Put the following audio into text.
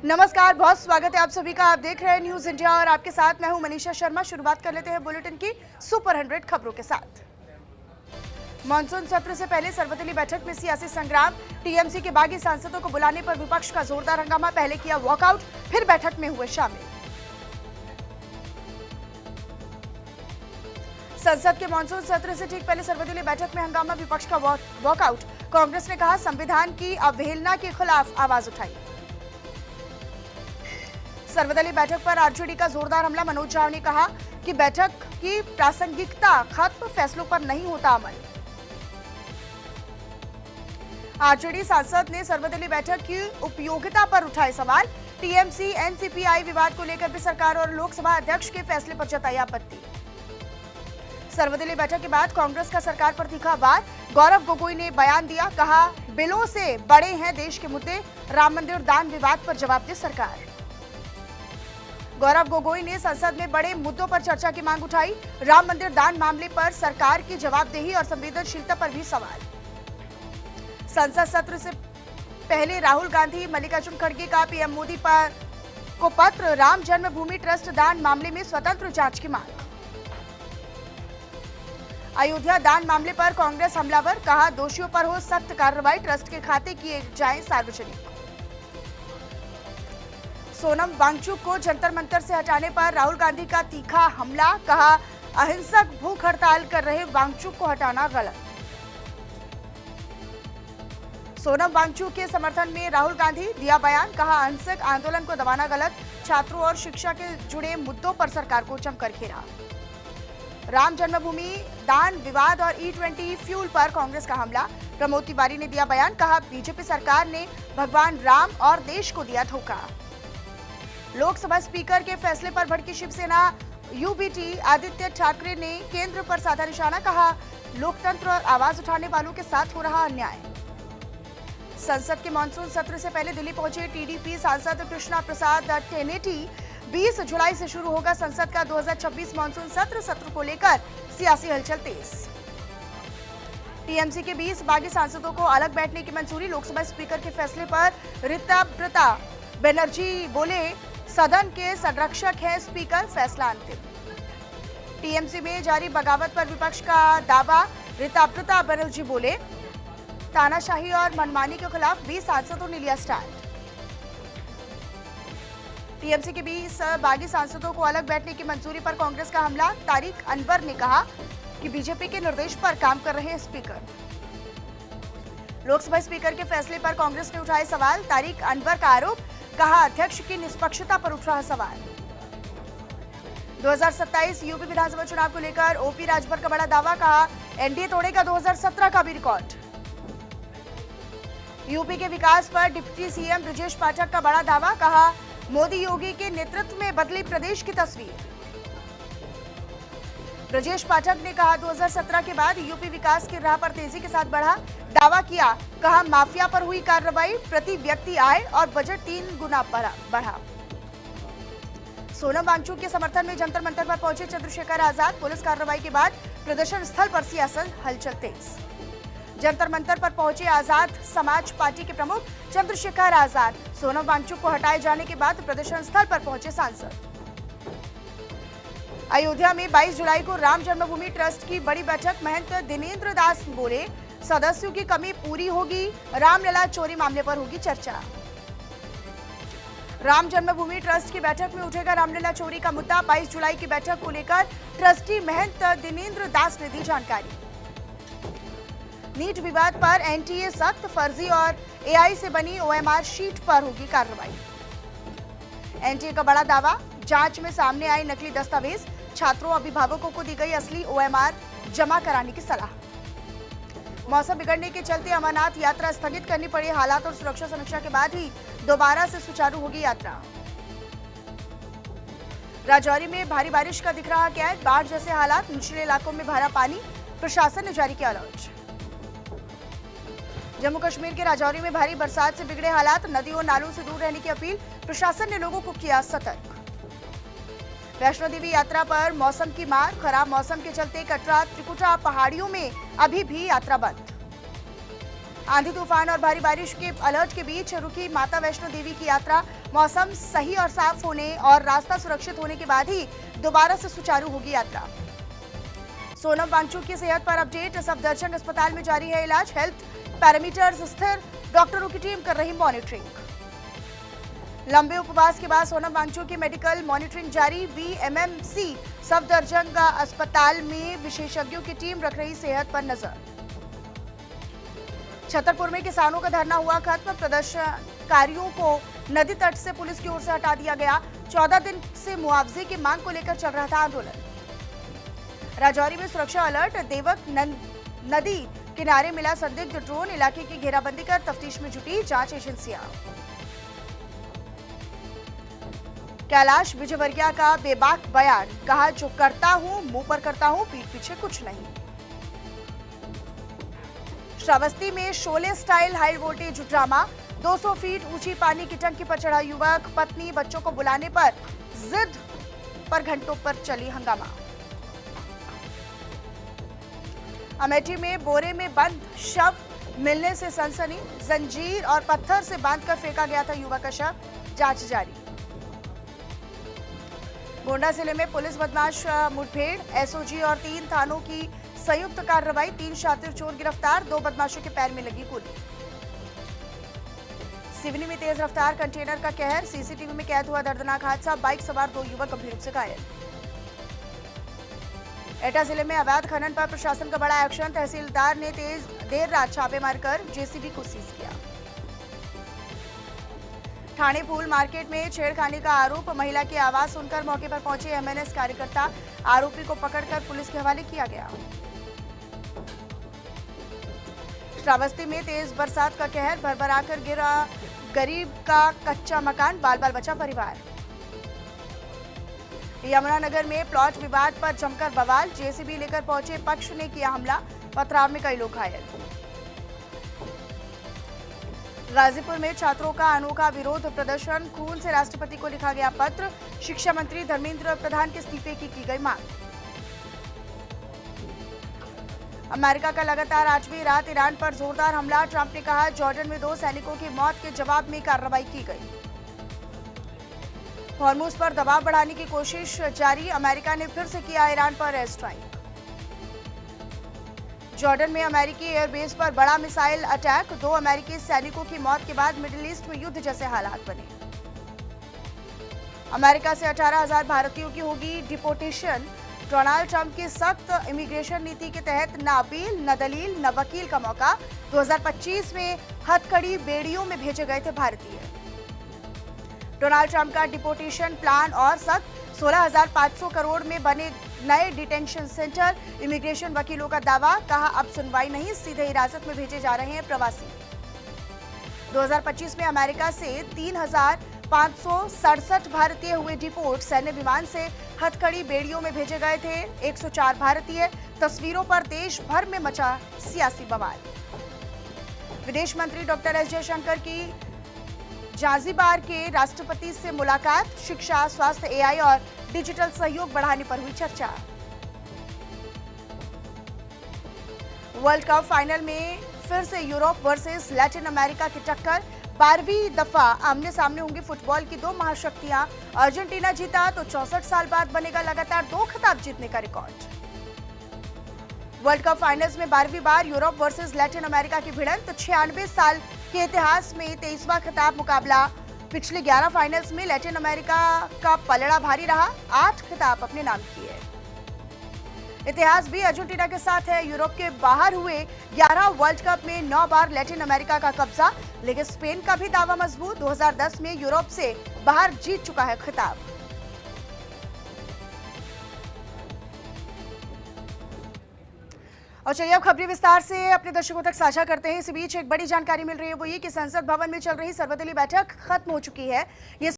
नमस्कार, बहुत स्वागत है आप सभी का। आप देख रहे हैं न्यूज इंडिया और आपके साथ मैं हूं मनीषा शर्मा। शुरुआत कर लेते हैं बुलेटिन की सुपर 100 खबरों के साथ। मानसून सत्र से पहले सर्वदलीय बैठक में सियासी संग्राम। टीएमसी के बागी सांसदों को बुलाने पर विपक्ष का जोरदार हंगामा। पहले किया वॉकआउट, फिर बैठक में हुए शामिल। संसद के मानसून सत्र से ठीक पहले सर्वदलीय बैठक में हंगामा, विपक्ष का वॉकआउट। कांग्रेस ने कहा संविधान की अवहेलना के खिलाफ आवाज उठाई। सर्वदलीय बैठक पर आरजेडी का जोरदार हमला। मनोज झा ने कहा कि बैठक की प्रासंगिकता खत्म, फैसलों पर नहीं होता अमल। आरजेडी सांसद ने सर्वदलीय बैठक की उपयोगिता पर उठाए सवाल। टीएमसी एनसीपीआई विवाद को लेकर भी सरकार और लोकसभा अध्यक्ष के फैसले पर जताई आपत्ति। सर्वदलीय बैठक के बाद कांग्रेस का सरकार पर तीखा वार। गौरव गोगोई ने बयान दिया, कहा बिलों से बड़े हैं देश के मुद्दे। राम मंदिर दान विवाद पर जवाब दी सरकार। गौरव गोगोई ने संसद में बड़े मुद्दों पर चर्चा की मांग उठाई। राम मंदिर दान मामले पर सरकार की जवाबदेही और संवेदनशीलता पर भी सवाल। संसद सत्र से पहले राहुल गांधी, मल्लिकार्जुन खड़गे का पीएम मोदी को पत्र। राम जन्मभूमि ट्रस्ट दान मामले में स्वतंत्र जांच की मांग। अयोध्या दान मामले पर कांग्रेस हमलावर, कहा दोषियों पर हो सख्त कार्रवाई, ट्रस्ट के खाते किए जाएं सार्वजनिक। सोनम वांगचुक को जंतर मंतर से हटाने पर राहुल गांधी का तीखा हमला, कहा अहिंसक भूख हड़ताल कर रहे वांगचुक को हटाना गलत। सोनम वांगचुक के समर्थन में राहुल गांधी दिया बयान, कहा अहिंसक आंदोलन को दबाना गलत। छात्रों और शिक्षा के जुड़े मुद्दों पर सरकार को जमकर घेरा। राम जन्मभूमि दान विवाद और E20 फ्यूल पर कांग्रेस का हमला। प्रमोद तिवारी ने दिया बयान, कहा बीजेपी सरकार ने भगवान राम और देश को दिया धोखा। लोकसभा स्पीकर के फैसले पर भड़की शिवसेना। यूबीटी आदित्य ठाकरे ने केंद्र पर साधा निशाना, कहा लोकतंत्र और आवाज उठाने वालों के साथ हो रहा अन्याय। संसद के मानसून सत्र से पहले दिल्ली पहुंचे टीडीपी सांसद कृष्णा प्रसाद टेनेटी। 20 जुलाई से शुरू होगा संसद का 2026 मानसून सत्र को लेकर सियासी हलचल तेज। टीएमसी के 20 बागी सांसदों को अलग बैठने की मंजूरी। लोकसभा स्पीकर के फैसले पर ऋतव्रता बनर्जी बोले, सदन के संरक्षक है स्पीकर, फैसला अंतिम। टीएमसी में जारी बगावत पर विपक्ष का दावा। ऋतव्रता बनर्जी बोले, तानाशाही और मनमानी के खिलाफ 20 सांसदों ने लिया स्टैंड। टीएमसी के 20 बागी सांसदों को अलग बैठने की मंजूरी पर कांग्रेस का हमला। तारिक अनवर ने कहा कि बीजेपी के निर्देश पर काम कर रहे हैं स्पीकर। लोकसभा स्पीकर के फैसले पर कांग्रेस ने उठाए सवाल। तारिक अनवर का आरोप, कहा अध्यक्ष की निष्पक्षता पर उठ रहा सवाल। 2027 यूपी विधानसभा चुनाव को लेकर ओपी राजभर का बड़ा दावा, कहा एनडीए तोड़ेगा 2017 का भी रिकॉर्ड। यूपी के विकास पर डिप्टी सीएम ब्रजेश पाठक का बड़ा दावा, कहा मोदी योगी के नेतृत्व में बदली प्रदेश की तस्वीर। ब्रजेश पाठक ने कहा 2017 के बाद यूपी विकास की राह पर तेजी के साथ बढ़ा। दावा किया, कहा माफिया पर हुई कार्रवाई, प्रति व्यक्ति आय और बजट 3 गुना बढ़ा। सोनम वांगचुक के समर्थन में जंतर मंतर पर पहुंचे चंद्रशेखर आजाद। पुलिस कार्रवाई के बाद प्रदर्शन स्थल पर सियासत हलचल तेज। जंतर मंतर पर पहुंचे आजाद समाज पार्टी के प्रमुख चंद्रशेखर आजाद। सोनम वांगचुक को हटाए जाने के बाद प्रदर्शन स्थल पर पहुंचे सांसद। अयोध्या में 22 जुलाई को राम जन्मभूमि ट्रस्ट की बड़ी बैठक। महंत दिनेंद्र दास बोले, सदस्यों की कमी पूरी होगी। रामलला चोरी मामले पर होगी चर्चा। राम जन्मभूमि ट्रस्ट की बैठक में उठेगा रामलला चोरी का मुद्दा। 22 जुलाई की बैठक को लेकर ट्रस्टी महंत दिनेंद्र दास ने दी जानकारी। नीट विवाद पर एनटीए सख्त, फर्जी और एआई से बनी ओएमआर शीट पर होगी कार्रवाई। एनटीए का बड़ा दावा, जांच में सामने आई नकली दस्तावेज। छात्रों अभिभावकों को दी गई असली ओएमआर जमा कराने की सलाह। मौसम बिगड़ने के चलते अमरनाथ यात्रा स्थगित करनी पड़ी। हालात और सुरक्षा समीक्षा के बाद ही दोबारा से सुचारू होगी यात्रा। राजौरी में भारी बारिश का दिख रहा क्या है बाढ़ जैसे हालात। निचले इलाकों में भरा पानी, प्रशासन ने जारी किया अलर्ट। जम्मू कश्मीर के राजौरी में भारी बरसात से बिगड़े हालात। नदियों नालों से दूर रहने की अपील। प्रशासन ने लोगों को किया सतर्क। वैष्णो देवी यात्रा पर मौसम की मार। खराब मौसम के चलते कटरा त्रिकुटा पहाड़ियों में अभी भी यात्रा बंद। आंधी तूफान और भारी बारिश के अलर्ट के बीच रुकी माता वैष्णो देवी की यात्रा। मौसम सही और साफ होने और रास्ता सुरक्षित होने के बाद ही दोबारा से सुचारू होगी यात्रा। सोनम वांगचुक की सेहत पर अपडेट। सफदरजंग अस्पताल में जारी है इलाज। हेल्थ पैरामीटर्स स्थिर, डॉक्टरों की टीम कर रही मॉनिटरिंग। लंबे उपवास के बाद सोनम वांगचुक की मेडिकल मॉनिटरिंग जारी। वीएमएमसी सफदरजंग अस्पताल में विशेषज्ञों की टीम रख रही सेहत पर नजर। छतरपुर में किसानों का धरना हुआ खत्म। प्रदर्शनकारियों को नदी तट से पुलिस की ओर से हटा दिया गया। 14 दिन से मुआवजे की मांग को लेकर चल रहा था आंदोलन। राजौरी में सुरक्षा अलर्ट। देवक नदी किनारे मिला संदिग्ध ड्रोन। इलाके की घेराबंदी कर तफ्तीश में जुटी जांच एजेंसियां। कैलाश विजयवर्गीय का बेबाक बयान। कहा जो करता हूं मुंह पर करता हूं, पीठ पीछे कुछ नहीं। श्रावस्ती में Sholay style high voltage drama. 200 feet ऊंची पानी की टंकी पर चढ़ा युवक। पत्नी बच्चों को बुलाने पर जिद पर घंटों पर चली हंगामा। अमेठी में बोरे में बंद शव मिलने से सनसनी। जंजीर और पत्थर से बांधकर फेंका गया था युवक का शव। जांच जारी। गोंडा जिले में पुलिस बदमाश मुठभेड़। एसओजी और 3 थानों की संयुक्त कार्रवाई। 3 शातिर चोर गिरफ्तार। 2 बदमाशों के पैर में लगी गोली। सिवनी में तेज रफ्तार कंटेनर का कहर। सीसीटीवी में कैद हुआ दर्दनाक हादसा। बाइक सवार 2 युवक गंभीर रूप से घायल। एटा जिले में अवैध खनन पर प्रशासन का बड़ा एक्शन। तहसीलदार ने देर रात छापे मारकर जेसीबी को सीज किया। ठाणे फूल मार्केट में छेड़खानी का आरोप। महिला की आवाज सुनकर मौके पर पहुंचे एमएनएस कार्यकर्ता। आरोपी को पकड़कर पुलिस के हवाले किया गया। श्रावस्ती में तेज बरसात का कहर। भरभराकर गिरा गरीब का कच्चा मकान। बाल बाल बचा परिवार। यमुनानगर में प्लॉट विवाद पर जमकर बवाल। जेसीबी लेकर पहुंचे पक्ष ने किया हमला। पथराव में कई लोग घायल। गाजीपुर में छात्रों का अनोखा विरोध प्रदर्शन। खून से राष्ट्रपति को लिखा गया पत्र। शिक्षा मंत्री धर्मेंद्र प्रधान के इस्तीफे की गई मांग। अमेरिका का लगातार 8वीं रात ईरान पर जोरदार हमला। ट्रंप ने कहा जॉर्डन में 2 सैनिकों की मौत के जवाब में कार्रवाई की गई। हॉर्मुज पर दबाव बढ़ाने की कोशिश जारी। अमेरिका ने फिर से किया ईरान पर एयर स्ट्राइक। जॉर्डन में अमेरिकी एयरबेस पर बड़ा मिसाइल अटैक। 2 अमेरिकी सैनिकों की मौत के बाद मिडिल ईस्ट में युद्ध जैसे हालात बने। अमेरिका से 18,000 भारतीयों की होगी डिपोर्टेशन। डोनाल्ड ट्रंप की सख्त इमिग्रेशन नीति के तहत न अपील न दलील न वकील का मौका। 2025 में हथकड़ी बेड़ियों में भेजे गए थे भारतीय। डोनाल्ड ट्रंप का डिपोर्टेशन प्लान और सख्त। 16,500 करोड़ में बने नए डिटेंशन सेंटर। इमिग्रेशन वकीलों का दावा। कहा अब सुनवाई नहीं, सीधे हिरासत में भेजे जा रहे हैं प्रवासी। 2025 में अमेरिका से 3,567 भारतीय हुए डिपोर्ट। सैन्य विमान से हथकड़ी बेड़ियों में भेजे गए थे 104 भारतीय। तस्वीरों पर देश भर में मचा सियासी बवाल। विदेश मंत्री डॉक्टर एस जयशंकर की जांजिबार के राष्ट्रपति से मुलाकात। शिक्षा, स्वास्थ्य, एआई और डिजिटल सहयोग बढ़ाने पर हुई चर्चा। वर्ल्ड कप फाइनल में फिर से यूरोप वर्सेस लैटिन अमेरिका की टक्कर। 12वीं दफा आमने सामने होंगी फुटबॉल की 2 महाशक्तियां। अर्जेंटीना जीता तो 64 साल बाद बनेगा लगातार 2 खिताब जीतने का रिकॉर्ड। वर्ल्ड कप फाइनल्स में 12वीं बार यूरोप वर्सेस लैटिन अमेरिका की भिड़ंत। 96 साल के इतिहास में 23वां खिताब मुकाबला। पिछले 11 फाइनल्स में लैटिन अमेरिका का पलड़ा भारी रहा। 8 खिताब अपने नाम किए। इतिहास भी अर्जेंटीना के साथ है। यूरोप के बाहर हुए 11 वर्ल्ड कप में 9 बार लैटिन अमेरिका का कब्जा। लेकिन स्पेन का भी दावा मजबूत। 2010 में यूरोप से बाहर जीत चुका है खिताब। और चलिए अब खबरें विस्तार से अपने दर्शकों तक साझा करते हैं। इसी बीच एक बड़ी जानकारी मिल रही है, वो ये कि संसद भवन में चल रही सर्वदलीय बैठक खत्म हो चुकी है। ये